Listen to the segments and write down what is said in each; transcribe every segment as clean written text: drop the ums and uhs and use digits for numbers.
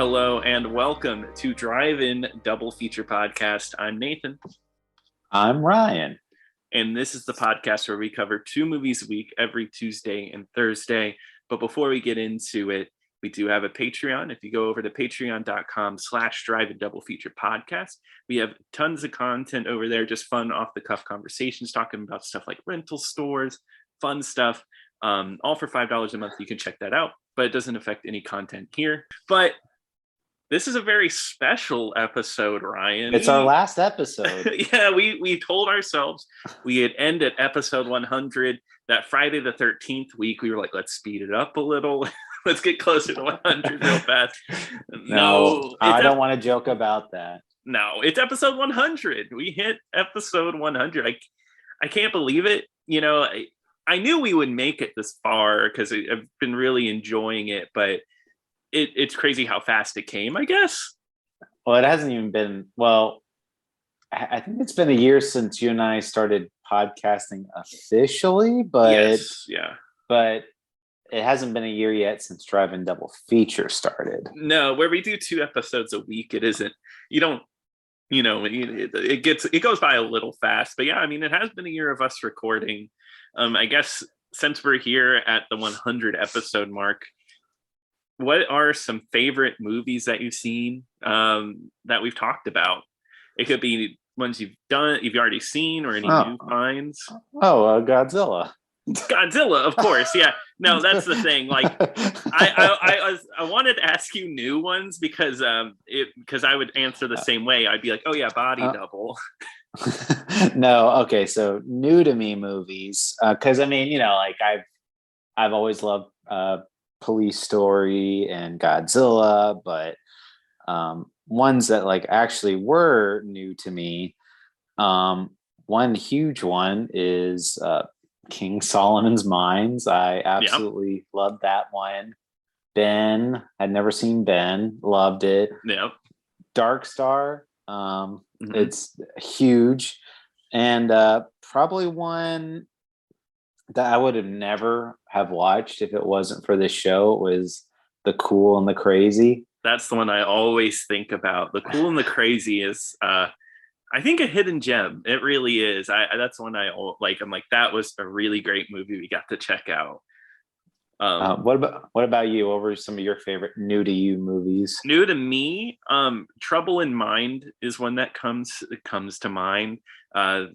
Hello and welcome to Drive-In Double Feature Podcast. I'm Nathan. I'm Ryan. And this is the podcast where we cover 2 movies a week every Tuesday and Thursday. But before we get into it, we do have a Patreon. If you go over to patreon.com/drive-in-double-feature-podcast, we have tons of content over there, just fun off-the-cuff conversations, talking about stuff like rental stores, fun stuff, all for $5 a month. You can check that out, but it doesn't affect any content here. But this is a very special episode, Ryan. It's our last episode. Yeah, we told ourselves we would end at episode 100. That Friday the 13th week, we were like, let's speed it up a little. Let's get closer to 100 real fast. No, I don't want to joke about that. No, it's episode 100. We hit episode 100. I can't believe it. You know, I knew we would make it this far because I've been really enjoying it, but it's crazy how fast it came, I guess. Well, it hasn't even been, I think it's been a year since you and I started podcasting officially, but yes, yeah. But it hasn't been a year yet since Drive-In Double Feature started. No, where we do 2 episodes a week, it isn't. You don't, you know, it goes by a little fast. But yeah, I mean, it has been a year of us recording. I guess since we're here at the 100 episode mark, what are some favorite movies that you've seen that we've talked about? It could be ones you've already seen, or any new finds. Godzilla. Godzilla, of course. Yeah. No, that's the thing. Like, I wanted to ask you new ones because I would answer the same way. I'd be like, oh yeah, Body Double. No, okay. So new to me movies, because I mean, you know, like I've always loved Police Story and Godzilla, but ones that like actually were new to me. One huge one is King Solomon's Mines. I absolutely loved that one. Ben, I'd never seen Ben, loved it. Yep. Dark Star, it's huge, and probably one that I would have never have watched if it wasn't for this show was The Cool and the Crazy. That's the one I always think about. The Cool and the Crazy is, I think, a hidden gem. It really is. That's one I like. I'm like, that was a really great movie we got to check out. What about you? What were some of your favorite new to you movies? New to me, Trouble in Mind is one that comes to mind.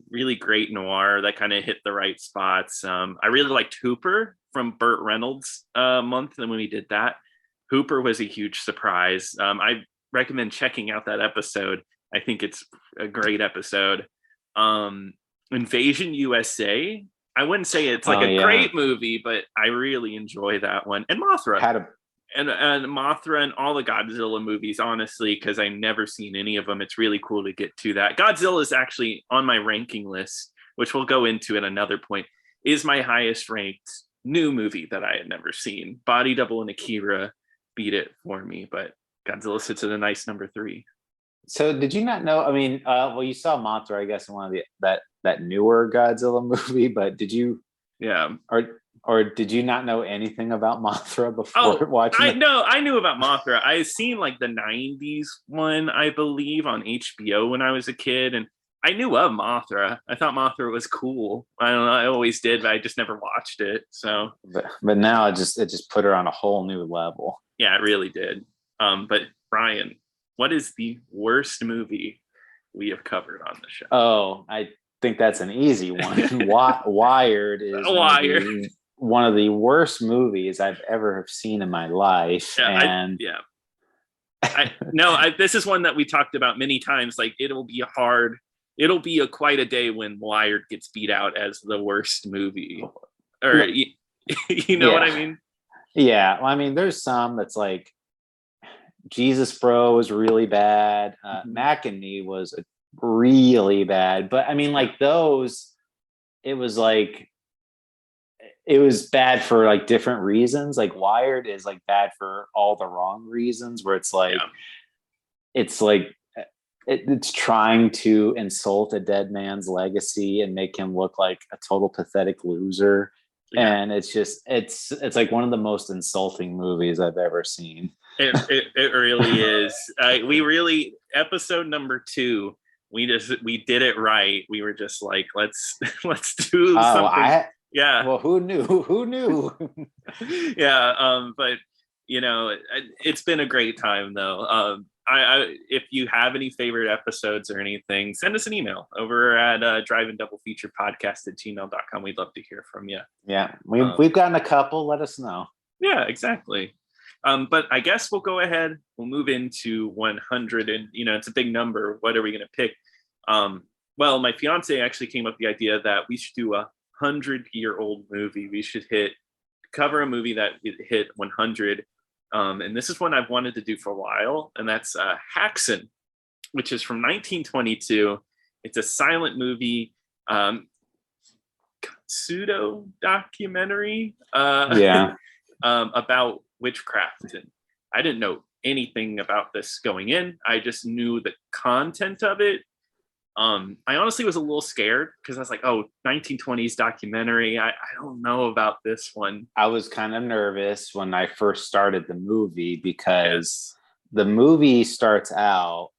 Really great noir that kind of hit the right spots. I really liked Hooper from Burt Reynolds month, and when we did that, Hooper was a huge surprise. I recommend checking out that episode. I think it's a great episode. Invasion USA. I wouldn't say it's like a great movie, but I really enjoy that one. And Mothra. And Mothra and all the Godzilla movies, honestly, because I've never seen any of them. It's really cool to get to that. Godzilla is actually on my ranking list, which we'll go into at another point, is my highest ranked new movie that I had never seen. Body Double and Akira beat it for me, but Godzilla sits at a nice number 3. So did you not know? I mean, you saw Mothra, I guess, in one of that newer Godzilla movie, but did you? Yeah. Or did you not know anything about Mothra before watching? I knew about Mothra. I seen like the 90s one, I believe, on HBO when I was a kid, and I knew of Mothra. I thought Mothra was cool. I don't know. I always did, but I just never watched it. So, but now it just put her on a whole new level. Yeah, it really did. But Brian, what is the worst movie we have covered on the show? Oh, I think that's an easy one. Wired is one of the worst movies I've ever seen in my life. Yeah, this is one that we talked about many times. Like, it'll be quite a day when Wired gets beat out as the worst movie. Or you know what I mean? Yeah. Well, I mean, there's some that's like Jesus Bro was really bad. Mac and Me was really bad. But I mean, like those, it was bad for like different reasons. Like Wired is like bad for all the wrong reasons, where it's like, it's like, it's trying to insult a dead man's legacy and make him look like a total pathetic loser. Yeah. And it's just, it's like one of the most insulting movies I've ever seen. It really is. We really, episode number 2, we did it right. We were just like, let's do something. Yeah. Well, who knew? Who knew? Yeah. But it's been a great time though. If you have any favorite episodes or anything, send us an email over at driveindoublefeaturpodcast@gmail.com. We'd love to hear from you. Yeah, we've gotten a couple. Let us know. Yeah, exactly. But I guess we'll go ahead. We'll move into 100, and it's a big number. What are we going to pick? Well, my fiance actually came up with the idea that we should do a 100-year-old movie. We should cover a movie that hit 100. And this is one I've wanted to do for a while, and that's Häxan, which is from 1922. It's a silent movie, pseudo documentary about witchcraft. And I didn't know anything about this going in. I just knew the content of it. I honestly was a little scared because I was like, 1920s documentary. I don't know about this one. I was kind of nervous when I first started the movie because the movie starts out,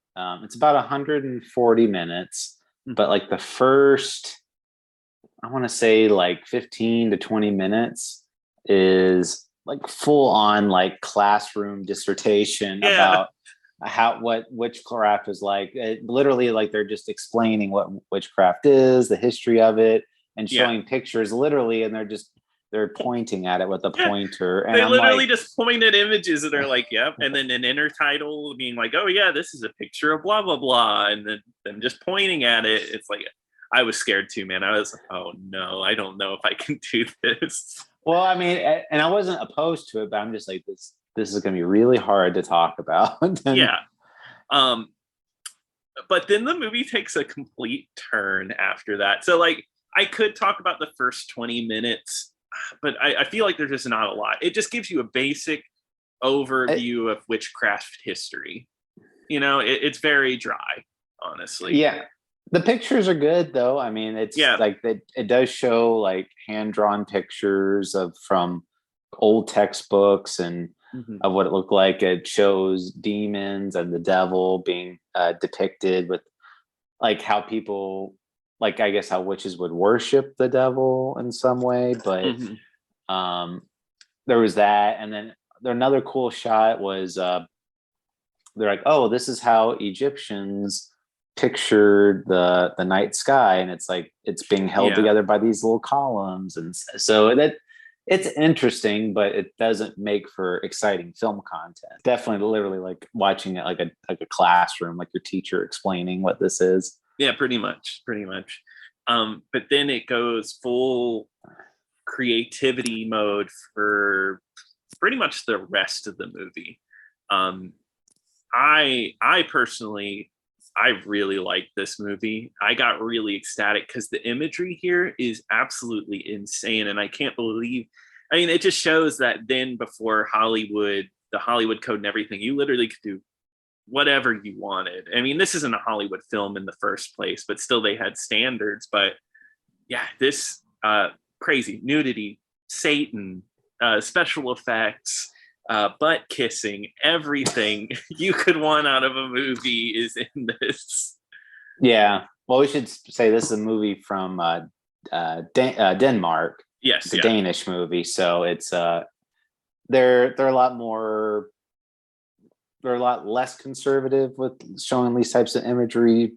it's about 140 minutes, but like the first, I want to say like 15 to 20 minutes is like full on like classroom dissertation about what witchcraft is like. Literally, like they're just explaining what witchcraft is, the history of it, and showing pictures literally, and they're pointing at it with a pointer. And they literally just point at images and they're like, yep. And then an inner title being like, oh yeah, this is a picture of blah, blah, blah. And then them just pointing at it. It's like, I was scared too, man. I was like, oh no, I don't know if I can do this. Well, I mean, and I wasn't opposed to it, but I'm just like, this is going to be really hard to talk about. Yeah. But then the movie takes a complete turn after that. So like, I could talk about the first 20 minutes, but I feel like there's just not a lot. It just gives you a basic overview of witchcraft history. It's very dry, honestly. Yeah. The pictures are good though. I mean, it's like it does show like hand-drawn pictures from old textbooks and of what it looked like. It shows demons and the devil being depicted with like how people, like I guess how witches would worship the devil in some way. But there was that, and then another cool shot was they're like, oh, this is how Egyptians pictured the night sky, and it's like it's being held together by these little columns, and so that it's interesting, but it doesn't make for exciting film content. Definitely, literally, like watching it like a classroom, like your teacher explaining what this is. Yeah, pretty much. But then it goes full creativity mode for pretty much the rest of the movie. I personally, I really liked this movie. I got really ecstatic because the imagery here is absolutely insane. And I can't believe, it just shows that then before Hollywood, the Hollywood code and everything, you literally could do whatever you wanted. This isn't a Hollywood film in the first place, but still they had standards. But yeah, this crazy nudity, Satan, special effects, butt kissing, everything you could want out of a movie is in this. Yeah. Well, we should say this is a movie from Denmark. Yes. It's a Danish movie. So it's they're a lot more, they're a lot less conservative with showing these types of imagery.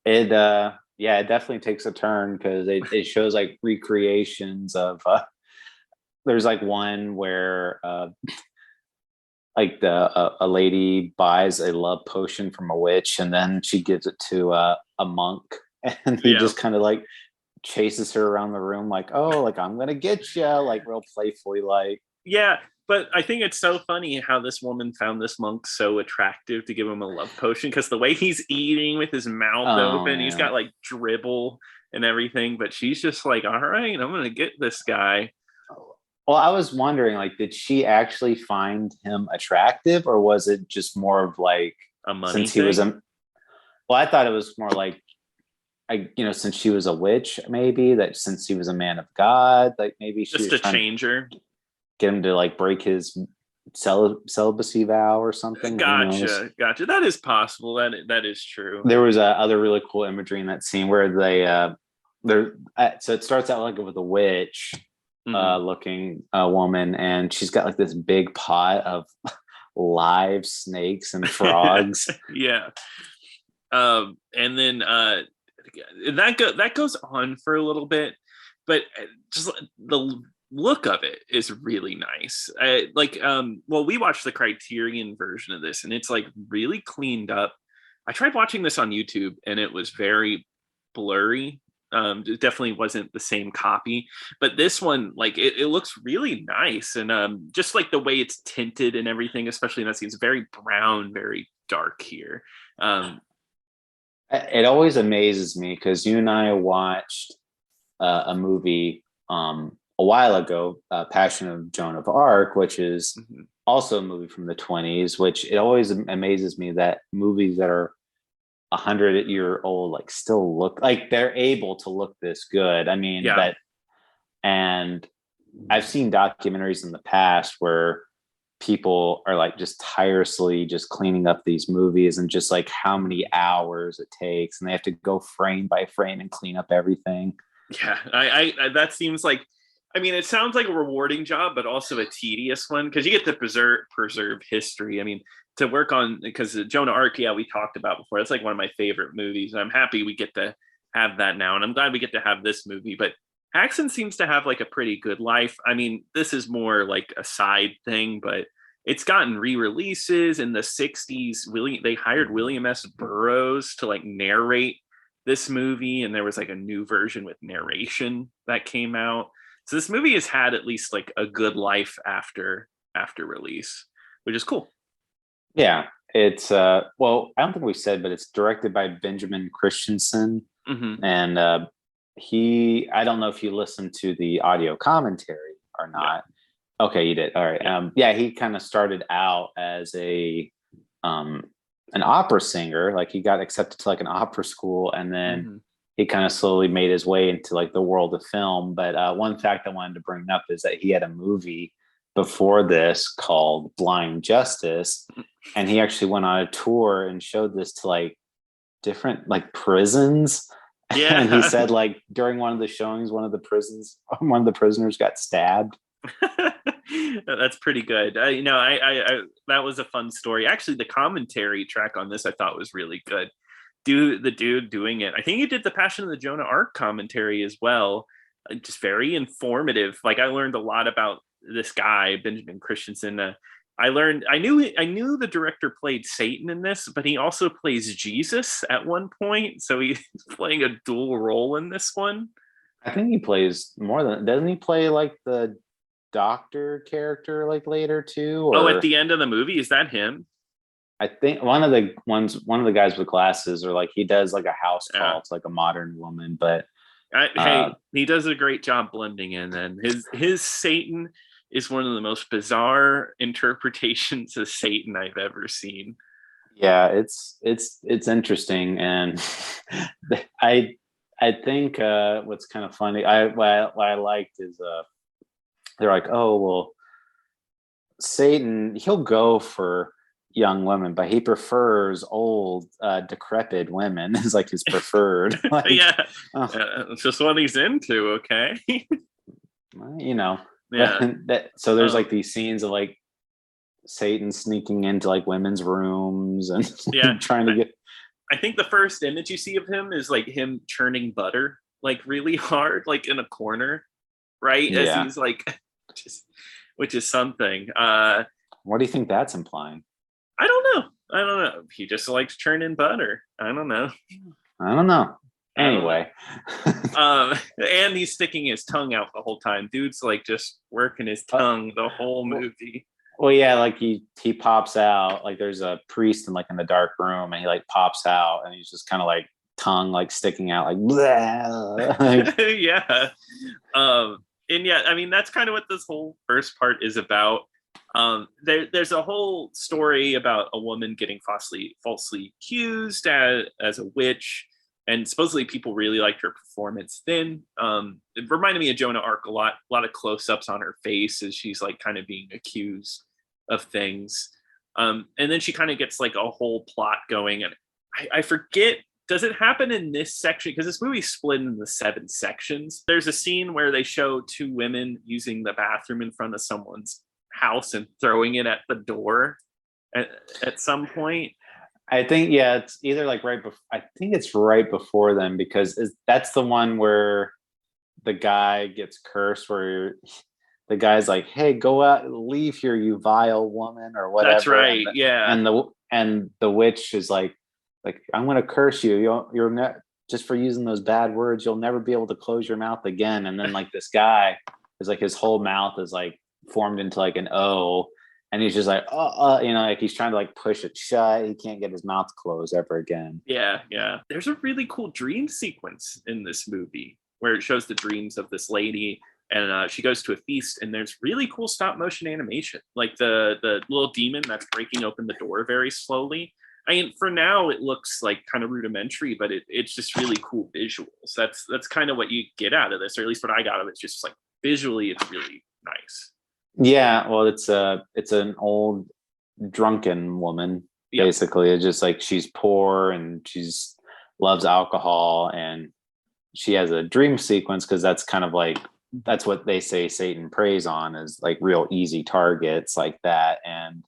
It definitely takes a turn because it shows like recreations of there's like one where like a lady buys a love potion from a witch, and then she gives it to a monk, and he just kind of like chases her around the room like, oh, like I'm gonna get you, like real playfully, like. Yeah, but I think it's so funny how this woman found this monk so attractive to give him a love potion, because the way he's eating with his mouth open, he's got like dribble and everything, but she's just like, all right, I'm gonna get this guy. Well, I was wondering, like, did she actually find him attractive, or was it just more of like a money since thing? He was well, I thought it was more like, since she was a witch, maybe that since he was a man of God, like maybe she just was a changer, get him to like break his celibacy vow or something. Who knows? Gotcha. That is possible. That is true. There was other really cool imagery in that scene where so it starts out like with a witch looking woman, and she's got like this big pot of live snakes and frogs. Yeah. And then that goes on for a little bit, but just the look of it is really nice. We watched the Criterion version of this, and it's like really cleaned up. I tried watching this on YouTube, and it was very blurry. It definitely wasn't the same copy, but this one, like it looks really nice, and just like the way it's tinted and everything, especially in that scene, it's very brown, very dark here. It always amazes me because you and I watched a movie a while ago, Passion of Joan of Arc, which is also a movie from the 20s, which it always amazes me that movies that are 100-year-old like still look like they're able to look this good. I mean, and I've seen documentaries in the past where people are like just tirelessly just cleaning up these movies, and just like how many hours it takes, and they have to go frame by frame and clean up everything. Yeah, I that seems like, I mean, it sounds like a rewarding job, but also a tedious one, because you get to preserve history. I mean, to work on, because Joan of Arc, we talked about before. That's like one of my favorite movies, and I'm happy we get to have that now, and I'm glad we get to have this movie. But Haxan seems to have like a pretty good life. I mean, this is more like a side thing, but it's gotten re-releases in the 60s. They hired William S. Burroughs to like narrate this movie, and there was like a new version with narration that came out. So this movie has had at least like a good life after release, which is cool. Yeah, it's I don't think we said, but it's directed by Benjamin Christensen, and I don't know if you listened to the audio commentary or not. Yeah. Okay, you did. All right. He kind of started out as an opera singer. Like he got accepted to like an opera school, and then he kind of slowly made his way into like the world of film. But one fact I wanted to bring up is that he had a movie before this called Blind Justice, and he actually went on a tour and showed this to like different like prisons. Yeah. And he said like during one of the showings, one of the prisoners got stabbed. That's pretty good. I that was a fun story. Actually, the commentary track on this I thought was really good. The dude doing it, I think he did the Passion of the Joan of Arc commentary as well. Just very informative. Like I learned a lot about this guy, Benjamin Christensen. I knew the director played Satan in this, but he also plays Jesus at one point. So he's playing a dual role in this one. I think he plays more than, doesn't he play like the doctor character like later too? Or at the end of the movie, is that him? I think one of the guys with glasses, or like he does like a house call. It's like a modern woman, but he does a great job blending in. And his Satan is one of the most bizarre interpretations of Satan I've ever seen. Yeah, it's interesting, and I think what's kind of funny, what I liked is they're like, oh well, Satan, he'll go for young women, but he prefers old, decrepit women is like his preferred. Like, it's just what he's into. Okay, so there's like these scenes of like Satan sneaking into like women's rooms and trying to get. I think the first image you see of him is like him churning butter like really hard, like in a corner, right? As he's like, which is something. What do you think that's implying? I don't know. He just likes churning butter. I don't know. Anyway. And he's sticking his tongue out the whole time. Dude's like just working his tongue the whole movie. Well, yeah, like he pops out, like there's a priest in the dark room, and he like pops out, and he's just kind of like tongue like sticking out, like yeah. And yeah, I mean that's kind of what this whole first part is about. There's a whole story about a woman getting falsely accused as a witch, and supposedly people really liked her performance. Then it reminded me of Joan of Arc a lot of close-ups on her face as she's like kind of being accused of things. And then she kind of gets like a whole plot going, and I forget, does it happen in this section? Because this movie's split into 7 sections. There's a scene where they show 2 women using the bathroom in front of someone's house and throwing it at the door at some point. I think, yeah, it's either like right before. I think it's right before them, because that's the one where the guy gets cursed, where the guy's like, "Hey, go out, leave here, you vile woman," or whatever. That's right. And the witch is like, I'm going to curse you. You're not, just for using those bad words. You'll never be able to close your mouth again. And then like this guy is like, his whole mouth is like formed into like an O. And he's just like, like he's trying to like push it shut. He can't get his mouth closed ever again. Yeah. There's a really cool dream sequence in this movie where it shows the dreams of this lady, and she goes to a feast, and there's really cool stop motion animation, like the little demon that's breaking open the door very slowly. I mean, for now it looks like kind of rudimentary, but it's just really cool visuals. That's kind of what you get out of this, or at least what I got out of it. It's just like visually, it's really nice. Yeah, well, it's an old drunken woman, basically. It's just like she's poor and she's loves alcohol, and she has a dream sequence, because that's kind of like, that's what they say Satan preys on, is like real easy targets like that. And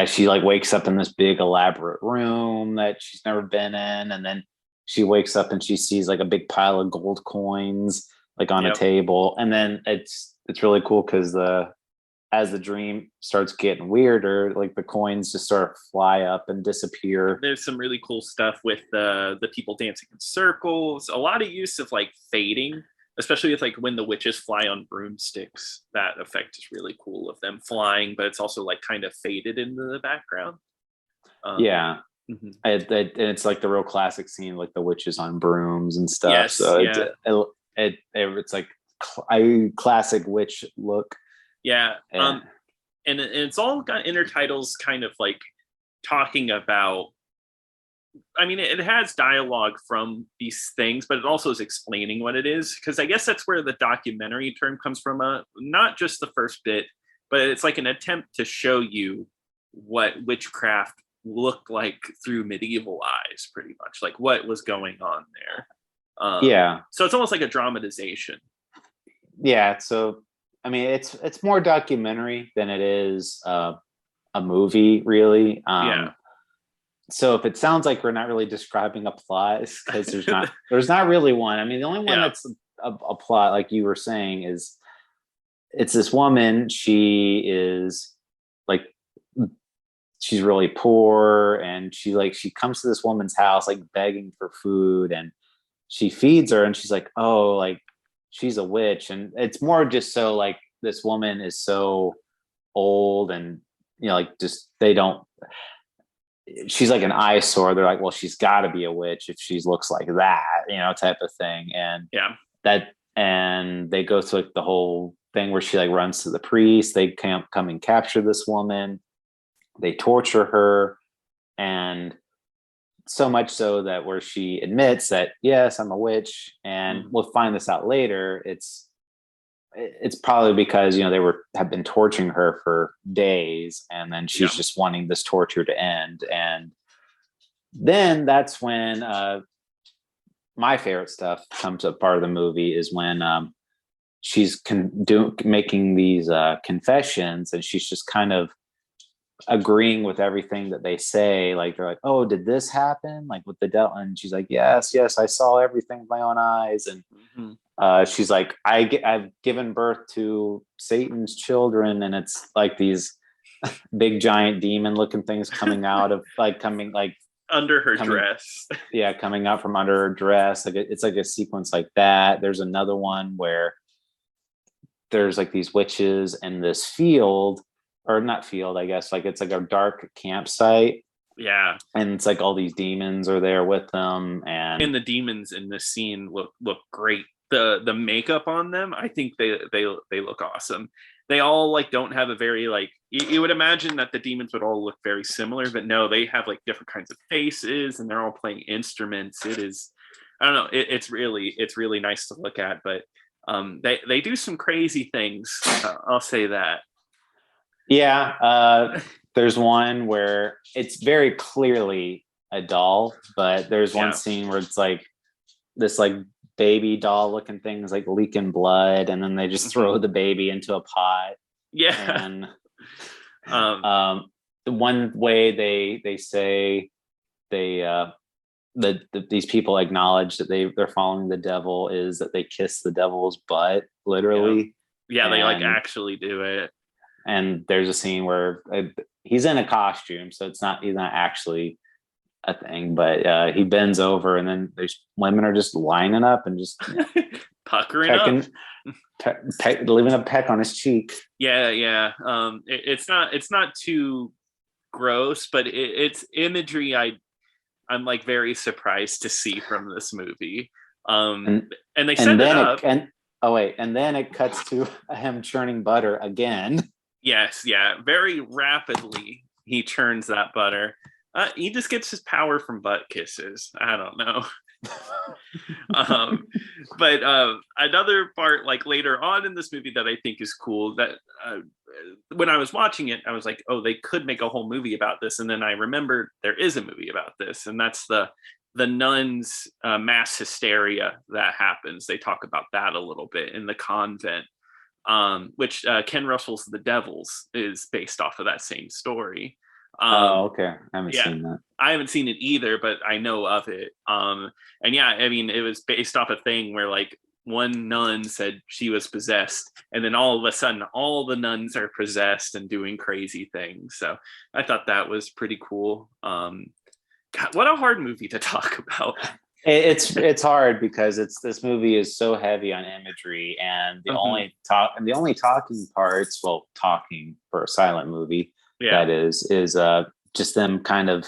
she like wakes up in this big elaborate room that she's never been in, and then she wakes up and she sees like a big pile of gold coins like on a table. And then it's really cool, because as the dream starts getting weirder, like the coins just sort of fly up and disappear. There's some really cool stuff with the people dancing in circles. A lot of use of like fading, especially with like when the witches fly on broomsticks. That effect is really cool of them flying, but it's also like kind of faded into the background. Mm-hmm. And it's like the real classic scene, like the witches on brooms and stuff. Yes, so it's like a classic witch look. Yeah. And it's all got intertitles kind of like talking about, I mean, it has dialogue from these things, but it also is explaining what it is. Because I guess that's where the documentary term comes from. Not just the first bit, but it's like an attempt to show you what witchcraft looked like through medieval eyes, pretty much. Like what was going on there. So it's almost like a dramatization. Yeah. So I mean, it's more documentary than it is a movie, really. So if it sounds like we're not really describing a plot, it's because there's not really one. I mean, the only one that's a plot, like you were saying, is it's this woman. She is like, she's really poor, and she comes to this woman's house like begging for food, and she feeds her, and she's like, oh, like, she's a witch. And it's more just so like this woman is so old, and like just she's like an eyesore. They're like, well, she's got to be a witch if she looks like that, type of thing. And and they go through like the whole thing where she like runs to the priest. They come and capture this woman. They torture her, and so much so that where she admits that, yes, I'm a witch, and we'll find this out later. It's probably because they have been torturing her for days, and then she's just wanting this torture to end. And then that's when my favorite stuff comes up. Part of the movie is when she's making these confessions, and she's just kind of agreeing with everything that they say. Like they're like, oh, did this happen, like with the devil? And she's like, yes, I saw everything with my own eyes. And she's like, I've given birth to Satan's children, and it's like these big giant demon looking things coming out of under her dress. Coming out from under her dress. Like it's like a sequence like that. There's another one where there's like these witches in this field, or not field, I guess, like it's like a dark campsite. Yeah. And it's like all these demons are there with them, and the demons in this scene look great. The makeup on them, I think they look awesome. They all like don't have a very like, you would imagine that the demons would all look very similar, but no, they have like different kinds of faces, and they're all playing instruments. It is, I don't know, it's really nice to look at. But they do some crazy things. I'll say that. Yeah, there's one where it's very clearly a doll, but there's one Yeah. scene where it's like this like baby doll looking thing is like leaking blood, and then they just throw the baby into a pot. Yeah. And um, the one way they say they these people acknowledge that they're following the devil is that they kiss the devil's butt, yeah. literally. Yeah, they like and actually do it. and there's a scene where he's in a costume, so he's not actually a thing, but he bends over, and then there's women are just lining up and just Puckering up. pecking, leaving a peck on his cheek. Yeah, yeah. It's not too gross, but it's imagery I'm like very surprised to see from this movie. and And they and set it then up. and then it cuts to him churning butter again. Yes, yeah, very rapidly he churns that butter. He just gets his power from butt kisses. I don't know. um, but another part, like later on in this movie, that I think is cool. That when I was watching it, I was like, "Oh, they could make a whole movie about this." And then I remembered there is a movie about this, and that's the nuns' mass hysteria that happens. They talk about that a little bit in the convent, which Ken Russell's The Devils is based off of that same story. Oh, okay. I haven't Yeah, seen that. I haven't seen it either, but I know of it. And yeah, I mean, it was based off a thing where like one nun said she was possessed, and then all of a sudden, all the nuns are possessed and doing crazy things. So I thought that was pretty cool. God, what a hard movie to talk about. It's hard because this movie is so heavy on imagery, and the only talking parts, well, talking for a silent movie, Yeah. that is just them kind of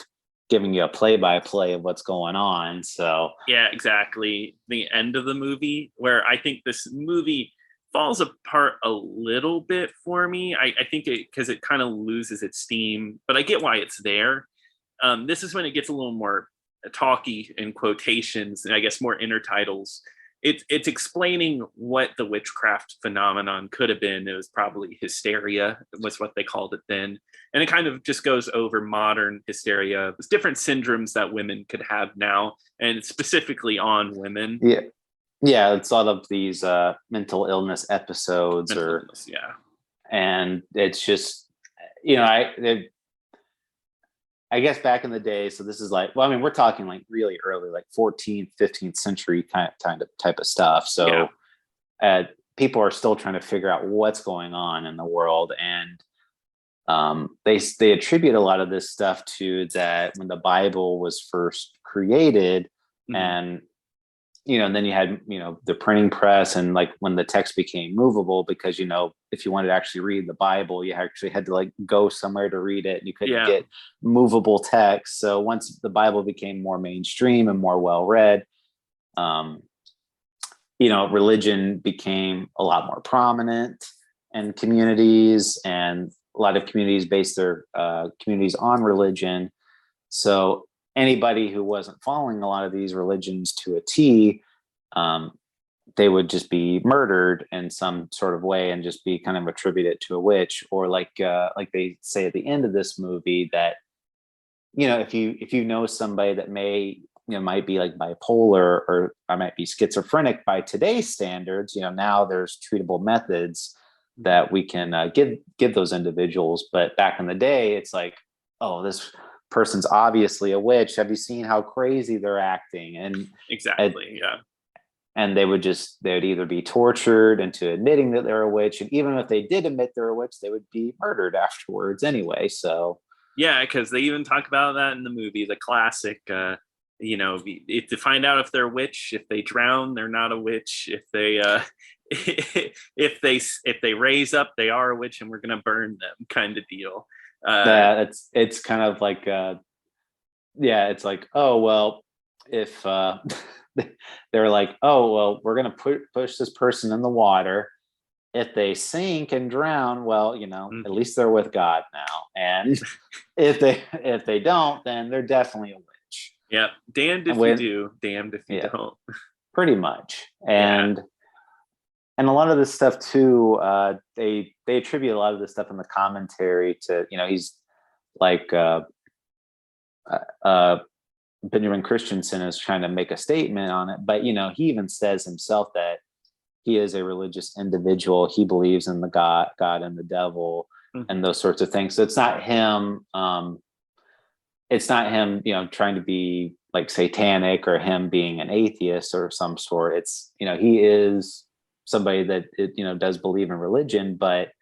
giving you a play-by-play of what's going on. So Yeah, exactly. The end of the movie, where I think this movie falls apart a little bit for me. I think it because it kind of loses its steam, but I get why it's there. This is when it gets a little more talky in quotations, and I guess more intertitles. It's explaining what the witchcraft phenomenon could have been. It was probably hysteria, was what they called it then, and it kind of just goes over modern hysteria, different syndromes that women could have now, and specifically on women. yeah, it's a lot of these mental illness episodes, Mental illness, yeah. And it's just I guess back in the day, so this is like, well, I mean, we're talking like really early, like 14th, 15th century type of stuff. So people are still trying to figure out what's going on in the world. And they attribute a lot of this stuff to that when the Bible was first created. And and then you had the printing press, and like when the text became movable, because if you wanted to actually read the Bible, you actually had to like go somewhere to read it, and you couldn't get movable text. So once the Bible became more mainstream and more well read, religion became a lot more prominent in communities, and a lot of communities base their communities on religion. So anybody who wasn't following a lot of these religions to a T, they would just be murdered in some sort of way and just be kind of attributed to a witch. Or like they say at the end of this movie that, if you know somebody that might be like bipolar, or I might be schizophrenic by today's standards, now there's treatable methods that we can give those individuals. But back in the day, it's like, oh, this person's obviously a witch. Have you seen how crazy they're acting? And exactly, yeah. And they would either be tortured into admitting that they're a witch, and even if they did admit they're a witch, they would be murdered afterwards anyway. So yeah, because they even talk about that in the movie, the classic. To find out if they're a witch, if they drown, they're not a witch. If they if they raise up, they are a witch, and we're gonna burn them, kind of deal. It's kind of like it's like, oh well, if they're like, oh well, we're gonna push this person in the water. If they sink and drown, well, at least they're with God now. And if they don't, then they're definitely a witch. Yep. Damned if you do, damned if you don't. Pretty much. And and a lot of this stuff too, they attribute a lot of this stuff in the commentary to, he's like uh Benjamin Christensen is trying to make a statement on it, but he even says himself that he is a religious individual. He believes in the God and the devil and those sorts of things. So it's not him. It's not him, trying to be like satanic or him being an atheist or some sort. It's, he is somebody that, does believe in religion, but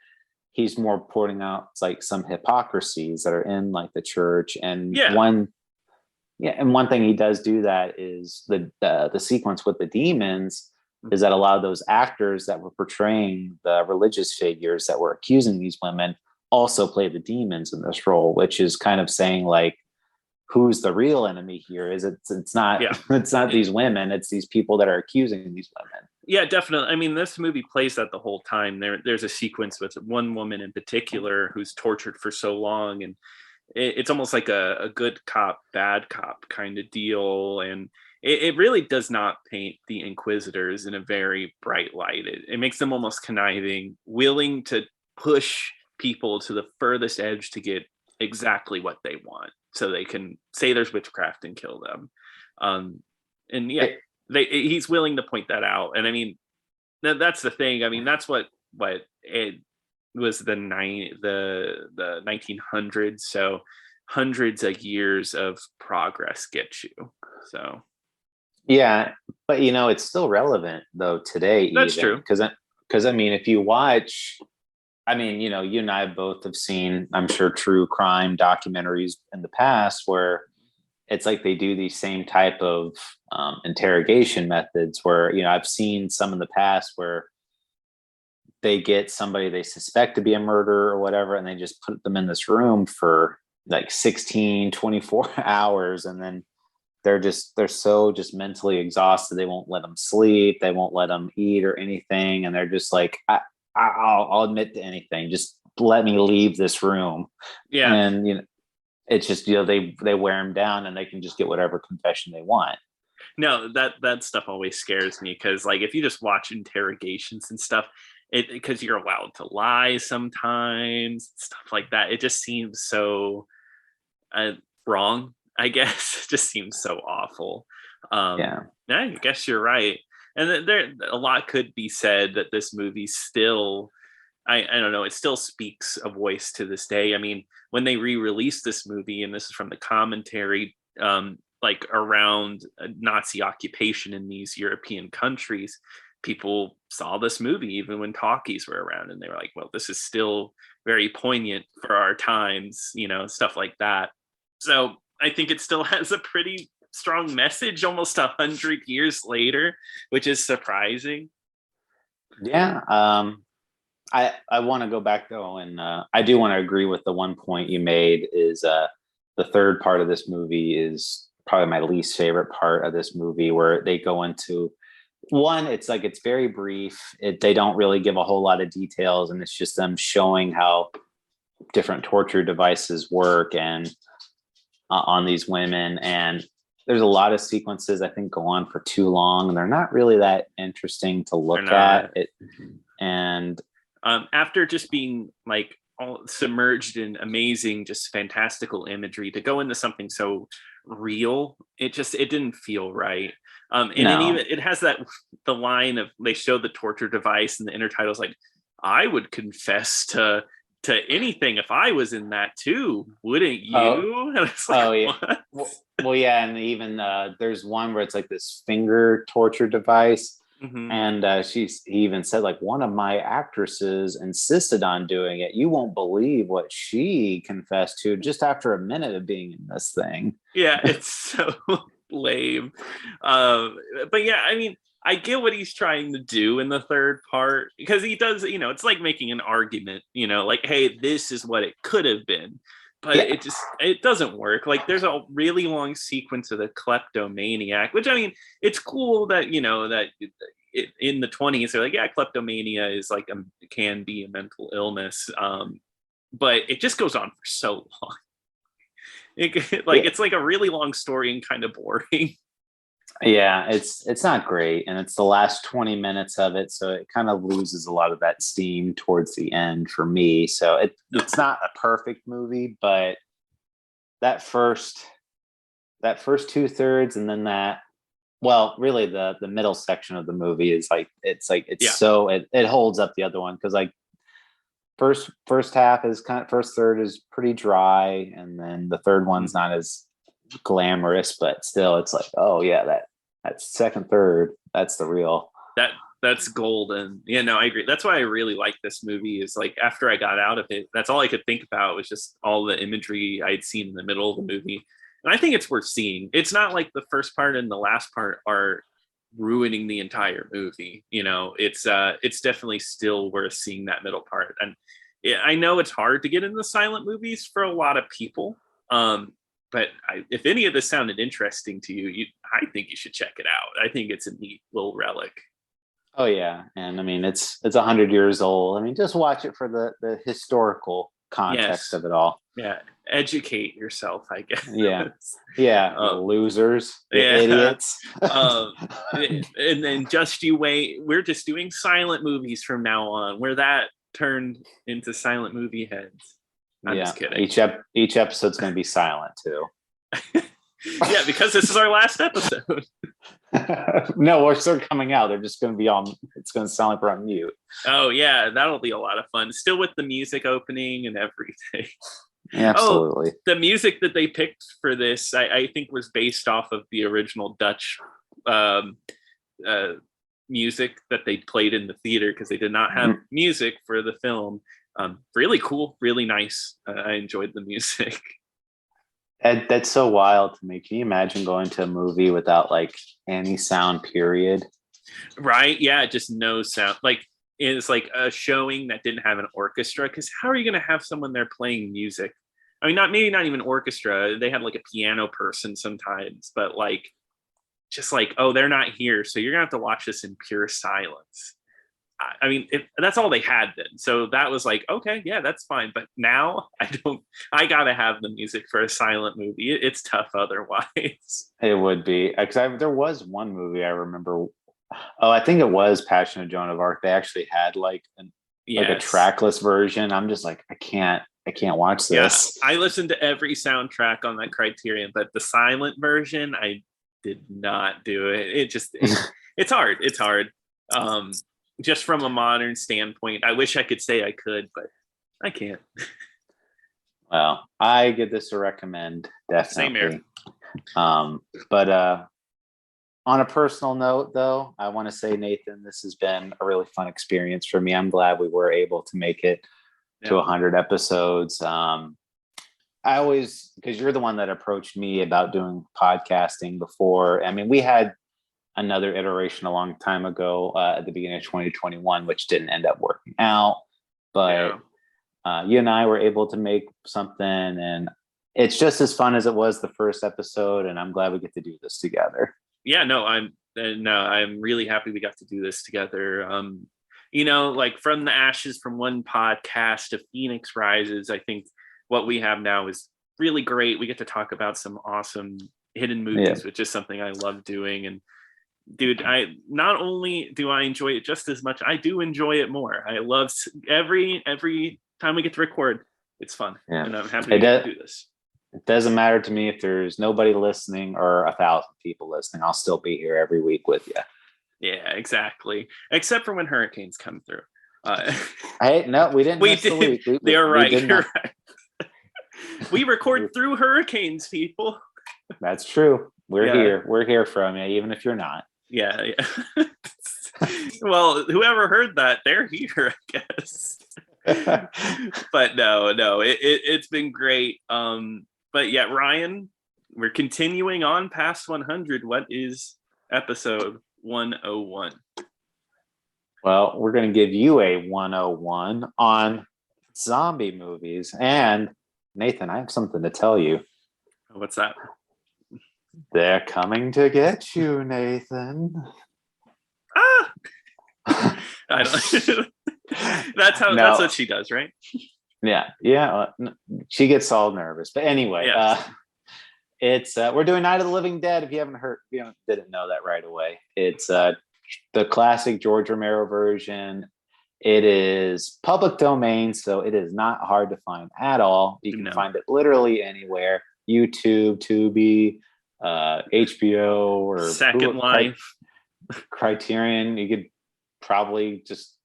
he's more pointing out like some hypocrisies that are in like the church. And one thing he does do that is the sequence with the demons is that a lot of those actors that were portraying the religious figures that were accusing these women also play the demons in this role, which is kind of saying like, who's the real enemy here? It's not it's not these women, it's these people that are accusing these women. Yeah, definitely. I mean, this movie plays that the whole time. There's a sequence with one woman in particular who's tortured for so long, and it's almost like a good cop, bad cop kind of deal. And it really does not paint the Inquisitors in a very bright light. It makes them almost conniving, willing to push people to the furthest edge to get exactly what they want, so they can say there's witchcraft and kill them. And he's willing to point that out. And I mean, that's the thing. I mean, that's what it was the 1900s. So hundreds of years of progress get you. So yeah, but it's still relevant though today. That's true. Because I mean, if you watch, I mean, you and I both have seen, I'm sure, true crime documentaries in the past where it's like they do these same type of interrogation methods where, I've seen some in the past where they get somebody they suspect to be a murderer or whatever, and they just put them in this room for like 16, 24 hours. And then they're so mentally exhausted. They won't let them sleep. They won't let them eat or anything. And they're just like, I'll admit to anything. Just let me leave this room. Yeah. And, it's just, they wear them down and they can just get whatever confession they want. No, that stuff always scares me because like if you just watch interrogations and stuff, because you're allowed to lie sometimes, stuff like that, it just seems so wrong, I guess. It just seems so awful. Yeah, I guess you're right. And there a lot could be said that this movie still, I don't know, it still speaks a voice to this day. I mean, when they re-released this movie, and this is from the commentary, like around Nazi occupation in these European countries, people saw this movie even when talkies were around, and they were like, well, this is still very poignant for our times, stuff like that. So I think it still has a pretty strong message almost 100 years later, which is surprising. Yeah. I want to go back though, and I do want to agree with the one point you made is the third part of this movie is probably my least favorite part of this movie, where they go into one, it's like it's very brief. They don't really give a whole lot of details, and it's just them showing how different torture devices work and on these women. And there's a lot of sequences I think go on for too long, and they're not really that interesting to look at. And after just being like all submerged in amazing, just fantastical imagery, to go into something so real, it didn't feel right. And it has the line of, they show the torture device and the intertitle's like, I would confess to anything if I was in that too, wouldn't you? And it's like, yeah. Well, yeah, and even there's one where it's like this finger torture device. Mm-hmm. And he even said, like, one of my actresses insisted on doing it. You won't believe what she confessed to just after a minute of being in this thing. Yeah, it's so lame. But yeah, I mean, I get what he's trying to do in the third part, because he does, it's like making an argument, like, hey, this is what it could have been. But yeah, it doesn't work. Like, there's a really long sequence of the kleptomaniac, which, I mean, it's cool that, that in the 20s, they're like, yeah, kleptomania is like, can be a mental illness. But it just goes on for so long. It's like a really long story and kind of boring. Yeah, it's not great, and it's the last 20 minutes of it, so it kind of loses a lot of that steam towards the end for me. So it's not a perfect movie, but that first two-thirds, and then really the middle section of the movie is Yeah. so it holds up the other one, because like first half is first third is pretty dry, and then the third one's not as glamorous, but still it's like, oh yeah, that second third, that's the real. That's golden. Yeah, no, I agree. That's why I really like this movie. Is like after I got out of it, that's all I could think about was just all the imagery I'd seen in the middle of the movie. And I think it's worth seeing. It's not like the first part and the last part are ruining the entire movie. It's definitely still worth seeing that middle part. And yeah, I know it's hard to get into silent movies for a lot of people. But if any of this sounded interesting to you, I think you should check it out. I think it's a neat little relic. Oh yeah, and I mean it's 100 years old. I mean, just watch it for the historical context of it all. Yeah, educate yourself, I guess. Yeah, losers, idiots. And then just you wait. We're just doing silent movies from now on. We're that turned into silent movie heads. I'm just kidding. Each episode's going to be silent too. Yeah, because this is our last episode. No, we're still coming out. They're just going to be on. It's going to sound like we're on mute. Oh yeah, that'll be a lot of fun. Still with the music opening and everything. Absolutely. Oh, the music that they picked for this, I think, was based off of the original Dutch music that they played in the theater, because they did not have music for the film. Really cool, really nice. I enjoyed the music. That's so wild to me. Can you imagine going to a movie without like any sound, period? Right? Yeah, just no sound. Like it's like a showing that didn't have an orchestra, because how are you going to have someone there playing music? I mean, not even orchestra. They had like a piano person sometimes, but like just like, oh, they're not here, so you're gonna have to watch this in pure silence. I mean, that's all they had then. So that was like, okay, yeah, that's fine. But now I gotta have the music for a silent movie. It's tough otherwise. It would be, because there was one movie I remember. Oh, I think it was Passion of Joan of Arc. They actually had like a trackless version. I'm just like, I can't watch this. Yeah, I listened to every soundtrack on that Criterion, but the silent version, I did not do it. It's hard. It's hard. Just from a modern standpoint, I wish I could say I could, but I can't. Well, I give this a recommend, definitely. Same here. But on a personal note, though, I want to say, Nathan, this has been a really fun experience for me. I'm glad we were able to make it to 100 episodes. I always, because you're the one that approached me about doing podcasting before. I mean, we had another iteration a long time ago at the beginning of 2021, which didn't end up working out. But you and I were able to make something, and it's just as fun as it was the first episode. And I'm glad we get to do this together. Yeah, no, I'm really happy we got to do this together. Like from the ashes from one podcast to Phoenix Rises, I think what we have now is really great. We get to talk about some awesome hidden movies, which is something I love doing. And dude, I not only do I enjoy it just as much, I do enjoy it more. I love every time we get to record. It's fun, and I'm happy to do this. It doesn't matter to me if there's nobody listening or 1,000 people listening. I'll still be here every week with you. Yeah, exactly. Except for when hurricanes come through. Hey, no, we didn't. They're right. You're right. We record through hurricanes, people. That's true. We're here. We're here from you, even if you're not. Yeah. Well, whoever heard that, they're here, I guess. But no, it's been great. But yeah, Ryan, we're continuing on past 100. What is episode 101? Well, we're going to give you a 101 on zombie movies. And Nathan, I have something to tell you. What's that? They're coming to get you, Nathan. I don't. That's what she does, right? Yeah. She gets all nervous. But anyway, It's we're doing Night of the Living Dead. If you haven't heard, didn't know that right away. It's the classic George Romero version. It is public domain, so it is not hard to find at all. You can find it literally anywhere: YouTube, Tubi, HBO, or Second Life, Criterion. You could probably just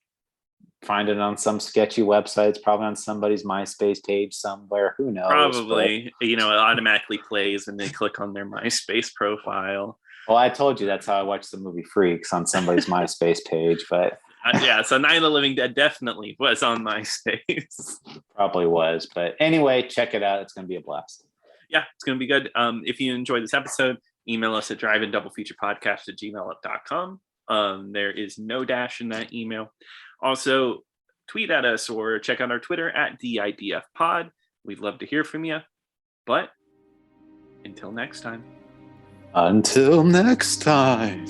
find it on some sketchy websites, probably on somebody's MySpace page somewhere. Who knows? Probably, it automatically plays when they click on their MySpace profile. Well, I told you that's how I watched the movie Freaks, on somebody's MySpace page, but yeah, so Night of the Living Dead definitely was on MySpace. Probably was, but anyway, check it out. It's going to be a blast. Yeah, it's going to be good. If you enjoyed this episode, email us at driveindoublefeaturpodcast@gmail.com. There is no dash in that email. Also, tweet at us or check out our Twitter at DIDFpod. We'd love to hear from you. But until next time. Until next time.